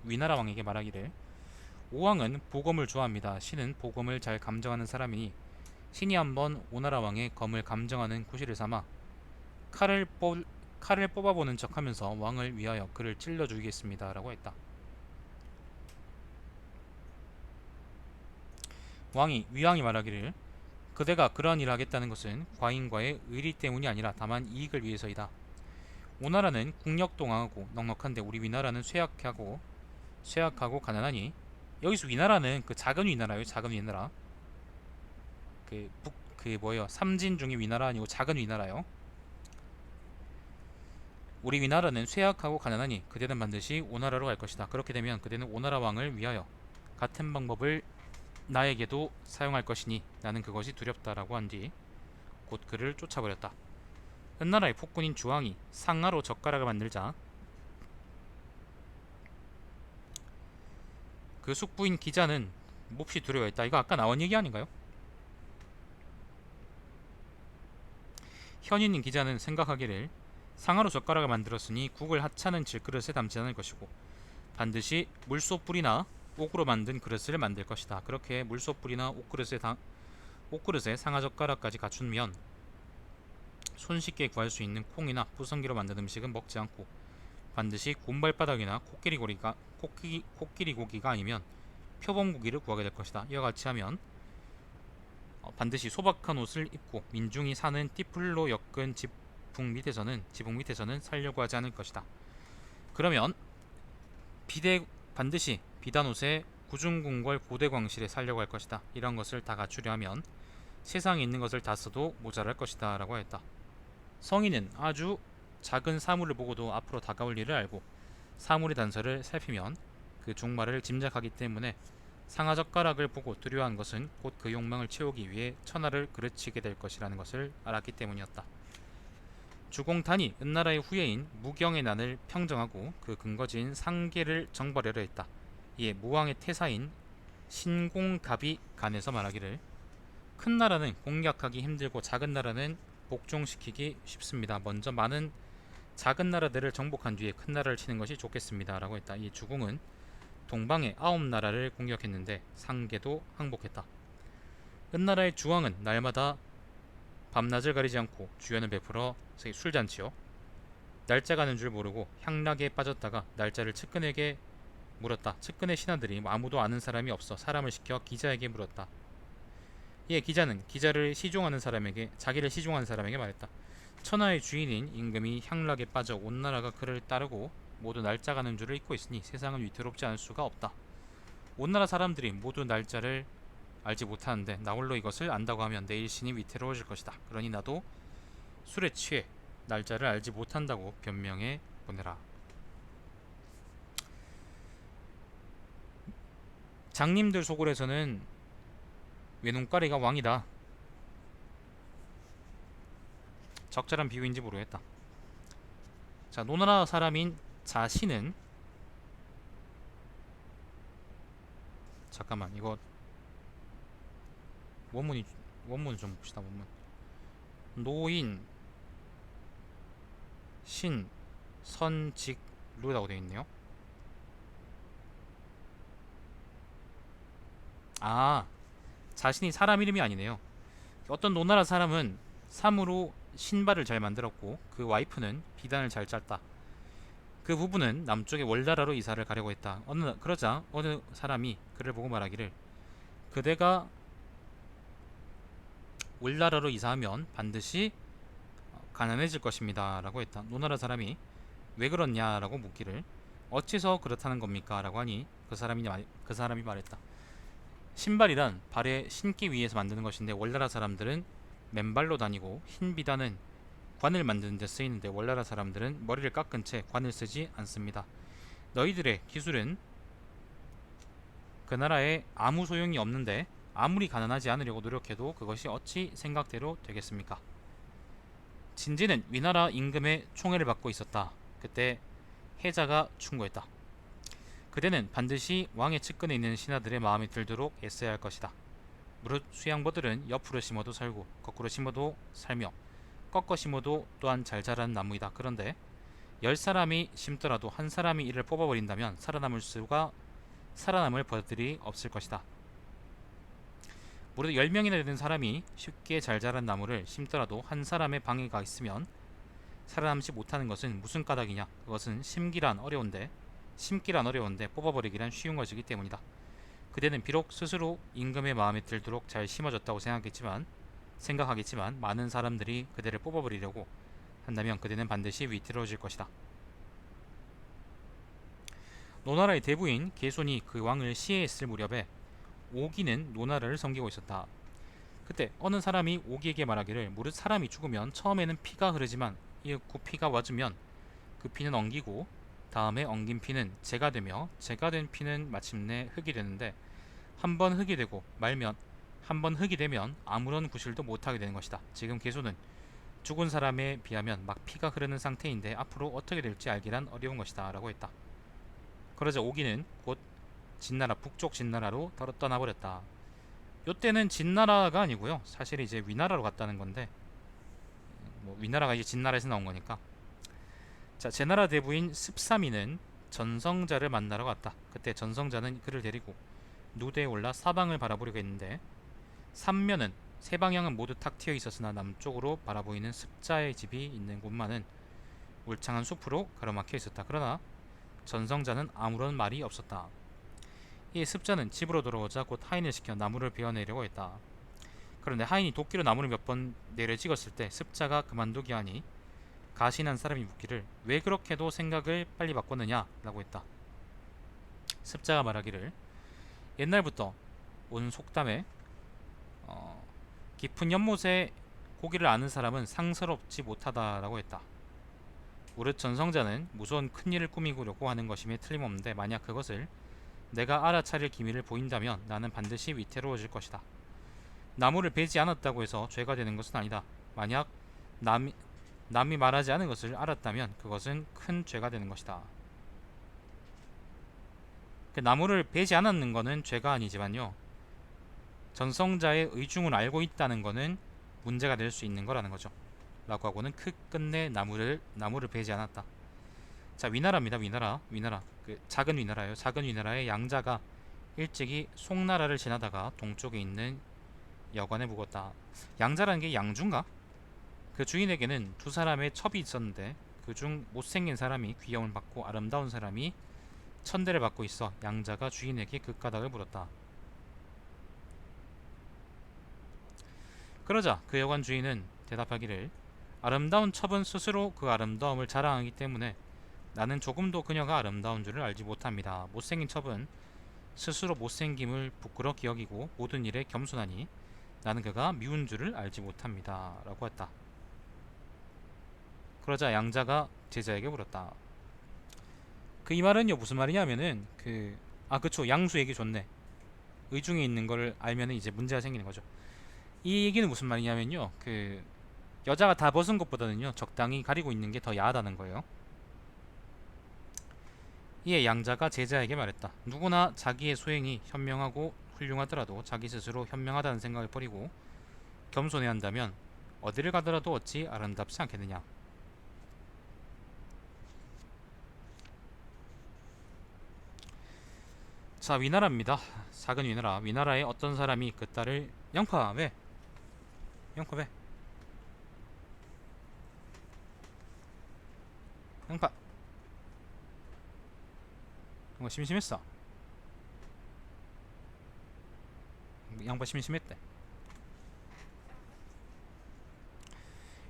위나라 왕에게 말하기를 오왕은 보검을 좋아합니다. 신은 보검을 잘 감정하는 사람이니 신이 한번 오나라 왕의 검을 감정하는 구실을 삼아 칼을, 칼을 뽑아보는 척하면서 왕을 위하여 그를 찔러 죽이겠습니다. 라고 했다. 위왕이 말하기를 그대가 그러한 일을 하겠다는 것은 과인과의 의리 때문이 아니라 다만 이익을 위해서이다. 오나라는 국력도 강하고 넉넉한데 우리 위나라는 쇠약하고 가난하니 여기서 위나라는 그 작은 위나라요. 작은 위나라. 그 뭐예요? 삼진 중의 위나라 아니고 작은 위나라요. 우리 위나라는 쇠약하고 가난하니 그대는 반드시 오나라로 갈 것이다. 그렇게 되면 그대는 오나라 왕을 위하여 같은 방법을 나에게도 사용할 것이니 나는 그것이 두렵다라고 한 뒤 곧 그를 쫓아버렸다. 은나라의 폭군인 주왕이 상하로 젓가락을 만들자 그 숙부인 기자는 몹시 두려워했다. 이거 아까 나온 얘기 아닌가요? 현인인 기자는 생각하기를 상하로 젓가락을 만들었으니 국을 하찮은 질그릇에 담지 않을 것이고 반드시 물소뿔이나 옥으로 만든 그릇을 만들 것이다. 그렇게 물소뿔이나 옥그릇에 상하젓가락까지 갖춘면 손쉽게 구할 수 있는 콩이나 푸성기로 만든 음식은 먹지 않고 반드시 곰발바닥이나 코끼리 고기가 아니면 표범고기를 구하게 될 것이다. 이와 같이 하면 반드시 소박한 옷을 입고 민중이 사는 띠풀로 엮은 지붕 밑에서는 살려고 하지 않을 것이다. 그러면 반드시 비단옷에 구중궁궐 고대광실에 살려고 할 것이다. 이런 것을 다 갖추려 하면 세상에 있는 것을 다 써도 모자랄 것이다 라고 했다. 성인은 아주 작은 사물을 보고도 앞으로 다가올 일을 알고 사물의 단서를 살피면 그 종말을 짐작하기 때문에 상하젓가락을 보고 두려워한 것은 곧 그 욕망을 채우기 위해 천하를 그르치게 될 것이라는 것을 알았기 때문이었다. 주공탄이 은나라의 후예인 무경의 난을 평정하고 그 근거지인 상계를 정벌하려 했다. 이에 무왕의 태사인 신공갑이 간에서 말하기를 큰 나라는 공략하기 힘들고 작은 나라는 복종시키기 쉽습니다. 먼저 많은 작은 나라들을 정복한 뒤에 큰 나라를 치는 것이 좋겠습니다. 라고 했다. 이 주공은 동방의 9나라를 공격했는데 상계도 항복했다. 은나라의 주왕은 날마다 밤낮을 가리지 않고 주연을 베풀어 술잔치요. 날짜 가는 줄 모르고 향락에 빠졌다가 날짜를 측근에게 물었다. 측근의 신하들이 아무도 아는 사람이 없어 사람을 시켜 기자에게 물었다. 이에 기자는 자기를 시종하는 사람에게 말했다. 천하의 주인인 임금이 향락에 빠져 온 나라가 그를 따르고 모두 날짜 가는 줄을 잊고 있으니 세상은 위태롭지 않을 수가 없다. 온 나라 사람들이 모두 날짜를 알지 못하는데 나 홀로 이것을 안다고 하면 내 일신이 위태로워질 것이다. 그러니 나도 술에 취해 날짜를 알지 못한다고 변명해 보내라. 장님들 소굴에서는 외눈까리가 왕이다. 적절한 비유인지 모르겠다. 자, 노나라 사람인 자신은, 잠깐만 이거 원문이, 원문 좀 봅시다. 원문. 노인 신 선직루라고 되어 있네요. 아, 자신이 사람 이름이 아니네요. 어떤 노나라 사람은 삼으로 신발을 잘 만들었고 그 와이프는 비단을 잘 짰다. 그 부부는 남쪽의 월나라로 이사를 가려고 했다. 그러자 어느 사람이 그를 보고 말하기를, 그대가 월나라로 이사하면 반드시 가난해질 것입니다 라고 했다. 노나라 사람이 왜 그렇냐라고 묻기를, 어째서 그렇다는 겁니까 라고 하니 그 사람이 말했다. 신발이란 발에 신기 위해서 만드는 것인데 월나라 사람들은 맨발로 다니고, 흰 비단은 관을 만드는 데 쓰이는데 월나라 사람들은 머리를 깎은 채 관을 쓰지 않습니다. 너희들의 기술은 그 나라에 아무 소용이 없는데 아무리 가난하지 않으려고 노력해도 그것이 어찌 생각대로 되겠습니까? 진지는 위나라 임금의 총애를 받고 있었다. 그때 해자가 충고했다. 그대는 반드시 왕의 측근에 있는 신하들의 마음에 들도록 애써야 할 것이다. 무릇 수양보들은 옆으로 심어도 살고 거꾸로 심어도 살며 꺾어 심어도 또한 잘 자라는 나무이다. 그런데 10사람이 심더라도 한 사람이 이를 뽑아버린다면 살아남을 버들이 없을 것이다. 무릇 10명이나 되는 사람이 쉽게 잘 자란 나무를 심더라도 한 사람의 방해가 있으면 살아남지 못하는 것은 무슨 까닭이냐? 그것은 심기란 어려운데 뽑아버리기란 쉬운 것이기 때문이다. 그대는 비록 스스로 임금의 마음에 들도록 잘 심어졌다고 생각하겠지만 많은 사람들이 그대를 뽑아버리려고 한다면 그대는 반드시 위태로워질 것이다. 노나라의 대부인 게손이 그 왕을 시해했을 무렵에 오기는 노나라를 섬기고 있었다. 그때 어느 사람이 오기에게 말하기를, 무릇 사람이 죽으면 처음에는 피가 흐르지만 그 피가 와주면 그 피는 엉기고 다음에 엉긴 피는 재가 되며 재가 된 피는 마침내 흙이 되는데 한 번 흙이 되면 아무런 구실도 못하게 되는 것이다. 지금 게손은 죽은 사람에 비하면 막 피가 흐르는 상태인데 앞으로 어떻게 될지 알기란 어려운 것이다 라고 했다. 그러자 오기는 곧 진나라, 북쪽 진나라로 떠나버렸다. 요때는 진나라가 아니고요, 사실 이제 위나라로 갔다는 건데, 위나라가 이제 진나라에서 나온 거니까. 자, 제나라 대부인 습사미는 전성자를 만나러 갔다. 그때 전성자는 그를 데리고 누대에 올라 사방을 바라보려고 했는데, 삼면은 세 방향은 모두 탁 트여 있었으나 남쪽으로 바라보이는 습자의 집이 있는 곳만은 울창한 숲으로 가로막혀 있었다. 그러나 전성자는 아무런 말이 없었다. 이 습자는 집으로 돌아오자 곧 하인을 시켜 나무를 베어내려고 했다. 그런데 하인이 도끼로 나무를 몇 번 내려 찍었을 때 습자가 그만두기 하니 가신한 사람이 묻기를, 왜 그렇게도 생각을 빨리 바꿨느냐 라고 했다. 습자가 말하기를, 옛날부터 온 속담에 깊은 연못에 고기를 아는 사람은 상스럽지 못하다라고 했다. 무릇 전성자는 무서운 큰일을 꾸미려고 하는 것임에 틀림없는데 만약 그것을 내가 알아차릴 기미를 보인다면 나는 반드시 위태로워질 것이다. 나무를 베지 않았다고 해서 죄가 되는 것은 아니다. 만약 남이 말하지 않은 것을 알았다면 그것은 큰 죄가 되는 것이다. 그 나무를 베지 않았는 것은 죄가 아니지만요, 전성자의 의중을 알고 있다는 것은 문제가 될 수 있는 거라는 거죠. 라고 하고는 끝내 나무를 베지 않았다. 자, 위나라입니다. 위나라. 그 작은 위나라예요. 작은 위나라의 양자가 일찍이 송나라를 지나다가 동쪽에 있는 여관에 묵었다. 양자라는 게 양주인가? 그 주인에게는 두 사람의 첩이 있었는데 그중 못생긴 사람이 귀여움을 받고 아름다운 사람이 천대를 받고 있어 양자가 주인에게 그 까닭을 물었다. 그러자 그 여관 주인은 대답하기를, 아름다운 첩은 스스로 그 아름다움을 자랑하기 때문에 나는 조금도 그녀가 아름다운 줄을 알지 못합니다. 못생긴 첩은 스스로 못생김을 부끄럽게 여기고 모든 일에 겸손하니 나는 그가 미운 줄을 알지 못합니다 라고 했다. 그러자 양자가 제자에게 물었다. 그 이 말은요 무슨 말이냐면은 그쵸, 양수 얘기 좋네. 의중에 있는 걸 알면은 이제 문제가 생기는 거죠. 이 얘기는 무슨 말이냐면요, 여자가 다 벗은 것보다는요 적당히 가리고 있는 게 더 야하다는 거예요. 이에 양자가 제자에게 말했다. 누구나 자기의 소행이 현명하고 훌륭하더라도 자기 스스로 현명하다는 생각을 버리고 겸손해야 한다면 어디를 가더라도 어찌 아름답지 않겠느냐. 자, 위나라입니다. 작은 위나라. 위나라에 어떤 사람이 그 딸을 양파 왜? 양파 왜? 양파. 뭔가 심심했어. 양파 심심했대.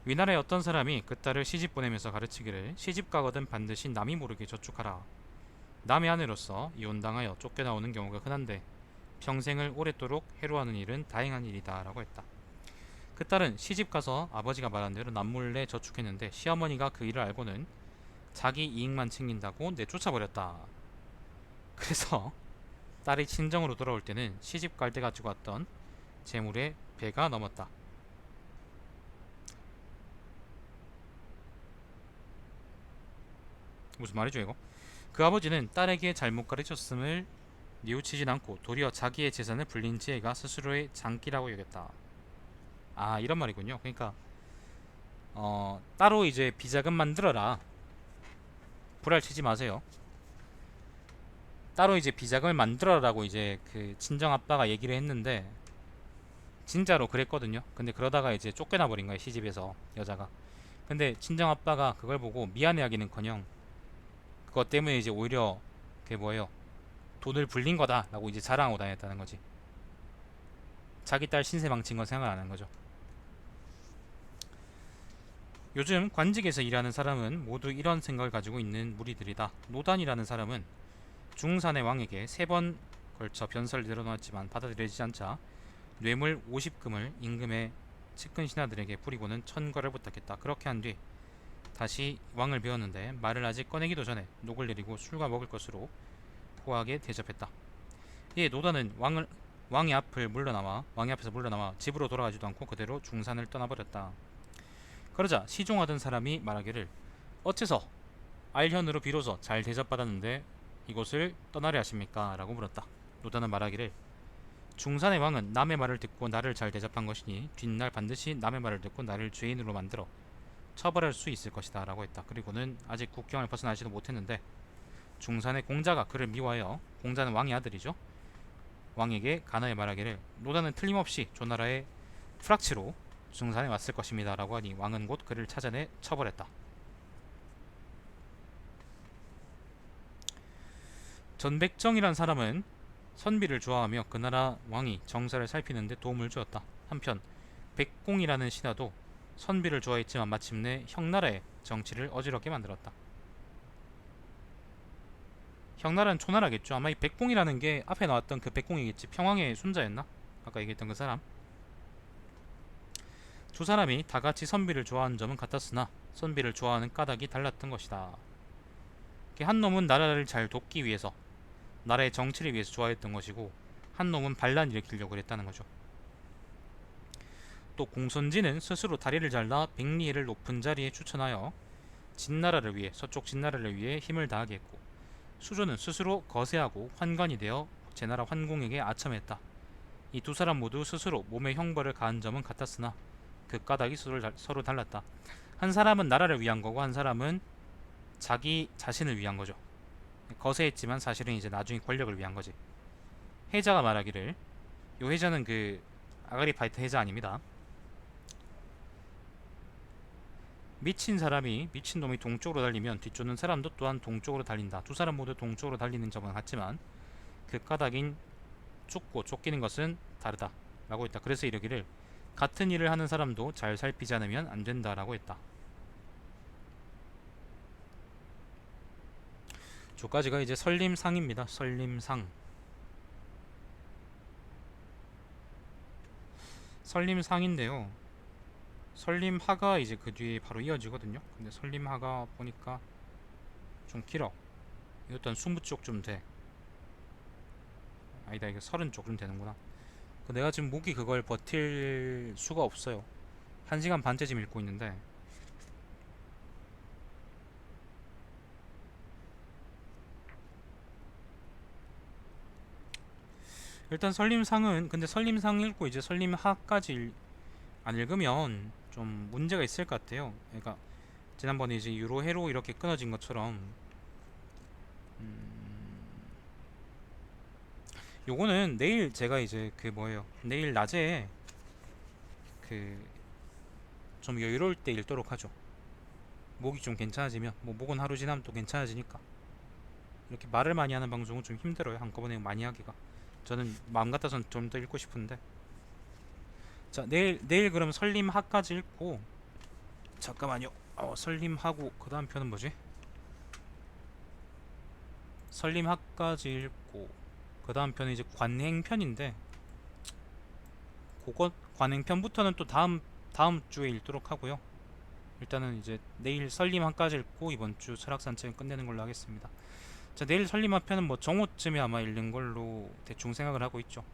위나라의 어떤 사람이 그 딸을 시집 보내면서 가르치기를 시집 가거든 반드시 남이 모르게 저축하라. 남의 아내로서 이혼당하여 쫓겨나오는 경우가 흔한데 평생을 오랫도록 해로하는 일은 다행한 일이다 라고 했다. 그 딸은 시집 가서 아버지가 말한 대로 남몰래 저축했는데 시어머니가 그 일을 알고는 자기 이익만 챙긴다고 내쫓아버렸다. 그래서 딸이 친정으로 돌아올 때는 시집 갈 때 가지고 왔던 재물의 배가 넘었다. 무슨 말이죠 이거? 그 아버지는 딸에게 잘못 가르쳤음을 뉘우치진 않고 도리어 자기의 재산을 불린 지혜가 스스로의 장기라고 여겼다. 아, 이런 말이군요. 그러니까 따로 이제 비자금 만들어라. 불알치지 마세요. 따로 이제 비자금을 만들어라고 이제 그 친정 아빠가 얘기를 했는데 진짜로 그랬거든요. 근데 그러다가 이제 쫓겨나 버린 거예요, 시집에서 여자가. 근데 친정 아빠가 그걸 보고 미안해하기는커녕 그것 때문에 이제 오히려 그게 뭐예요? 돈을 불린 거다라고 이제 자랑하고 다녔다는 거지. 자기 딸 신세 망친 건 생각 안 하는 거죠. 요즘 관직에서 일하는 사람은 모두 이런 생각을 가지고 있는 무리들이다. 노단이라는 사람은 중산의 왕에게 3번 걸쳐 변설을 내려놓았지만 받아들여지지 않자 뇌물 50금을 임금의 측근 신하들에게 뿌리고는 천거를 부탁했다. 그렇게 한 뒤 다시 왕을 배웠는데 말을 아직 꺼내기도 전에 녹을 내리고 술과 먹을 것으로 호하게 대접했다. 이에 노단은 왕의 앞에서 물러나와 집으로 돌아가지도 않고 그대로 중산을 떠나버렸다. 그러자 시종하던 사람이 말하기를 어째서 알현으로 비로소 잘 대접받았는데 이곳을 떠나려 하십니까? 라고 물었다. 노단은 말하기를 중산의 왕은 남의 말을 듣고 나를 잘 대접한 것이니 뒷날 반드시 남의 말을 듣고 나를 죄인으로 만들어 처벌할 수 있을 것이다 라고 했다. 그리고는 아직 국경을 벗어나지도 못했는데 중산의 공자가 그를 미워하여, 공자는 왕의 아들이죠, 왕에게 간화에 말하기를 노단은 틀림없이 조나라의 프락치로 중산에 왔을 것입니다 라고 하니 왕은 곧 그를 찾아내 처벌했다. 전백정이란 사람은 선비를 좋아하며 그 나라 왕이 정사를 살피는데 도움을 주었다. 한편 백공이라는 신하도 선비를 좋아했지만 마침내 형나라의 정치를 어지럽게 만들었다. 형나라는 초나라겠죠. 아마 이 백공이라는 게 앞에 나왔던 그 백공이겠지. 평왕의 손자였나? 아까 얘기했던 그 사람. 두 사람이 다같이 선비를 좋아하는 점은 같았으나 선비를 좋아하는 까닭이 달랐던 것이다. 한 놈은 나라를 잘 돕기 위해서, 나라의 정치를 위해서 좋아했던 것이고, 한 놈은 반란 일으키려고 했다는 거죠. 또 공손지는 스스로 다리를 잘라 백리해를 높은 자리에 추천하여 진나라를 위해, 서쪽 진나라를 위해 힘을 다하게 했고, 수조는 스스로 거세하고 환관이 되어 제나라 환공에게 아첨했다. 이 두 사람 모두 스스로 몸의 형벌을 가한 점은 같았으나 그 까닭이 서로 달랐다. 한 사람은 나라를 위한 거고 한 사람은 자기 자신을 위한 거죠. 거세했지만 사실은 이제 나중에 권력을 위한 거지. 해자가 말하기를, 요 해자는 그 아가리파이트 해자 아닙니다. 미친 사람이, 미친 놈이 동쪽으로 달리면 뒤쫓는 사람도 또한 동쪽으로 달린다. 두 사람 모두 동쪽으로 달리는 점은 같지만 그 까닭인 쫓고 쫓기는 것은 다르다 라고 했다. 그래서 이러기를 같은 일을 하는 사람도 잘 살피지 않으면 안 된다 라고 했다. 조까지가 이제 설림상입니다. 설림상. 설림상인데요, 설림하가 이제 그 뒤에 바로 이어지거든요. 근데 설림하가 보니까 좀 길어. 이것도 한 20쪽 좀 돼. 아니다, 이게 30쪽 좀 되는구나. 내가 지금 목이 그걸 버틸 수가 없어요. 1시간 반째 지금 읽고 있는데, 일단 설림상은, 근데 설림상 읽고 이제 설림하까지 안 읽으면 좀 문제가 있을 것 같아요. 그러니까 지난번에 이제 유로 해로 이렇게 끊어진 것처럼, 요거는 내일 제가 이제 그 뭐예요, 내일 낮에 그 좀 여유로울 때 읽도록 하죠. 목이 좀 괜찮아지면, 뭐 목은 하루 지나면 또 괜찮아지니까. 이렇게 말을 많이 하는 방송은 좀 힘들어요, 한꺼번에 많이 하기가. 저는 마음 같아서는 좀 더 읽고 싶은데. 자, 내일 그럼 설림하까지 읽고, 잠깐만요. 설림하고 그 다음 편은 뭐지? 설림하까지 읽고 그 다음 편은 이제 관행편인데, 그거 관행편부터는 또 다음 주에 읽도록 하고요. 일단은 이제 내일 설림하까지 읽고 이번 주 철학산책은 끝내는 걸로 하겠습니다. 자, 내일 설림하 편은 뭐 정오쯤에 아마 읽는 걸로 대충 생각을 하고 있죠.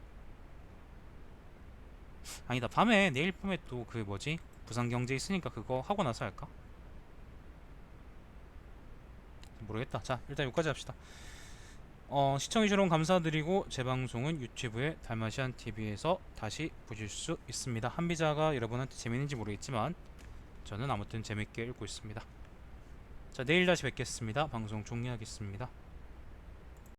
아니다, 내일 밤에 또 그 뭐지, 부산경제 있으니까 그거 하고 나서 할까? 모르겠다. 자, 일단 여기까지 합시다. 시청해주셔서 감사드리고, 제 방송은 유튜브에 달마시안 TV에서 다시 보실 수 있습니다. 한비자가 여러분한테 재밌는지 모르겠지만 저는 아무튼 재밌게 읽고 있습니다. 자, 내일 다시 뵙겠습니다. 방송 종료하겠습니다.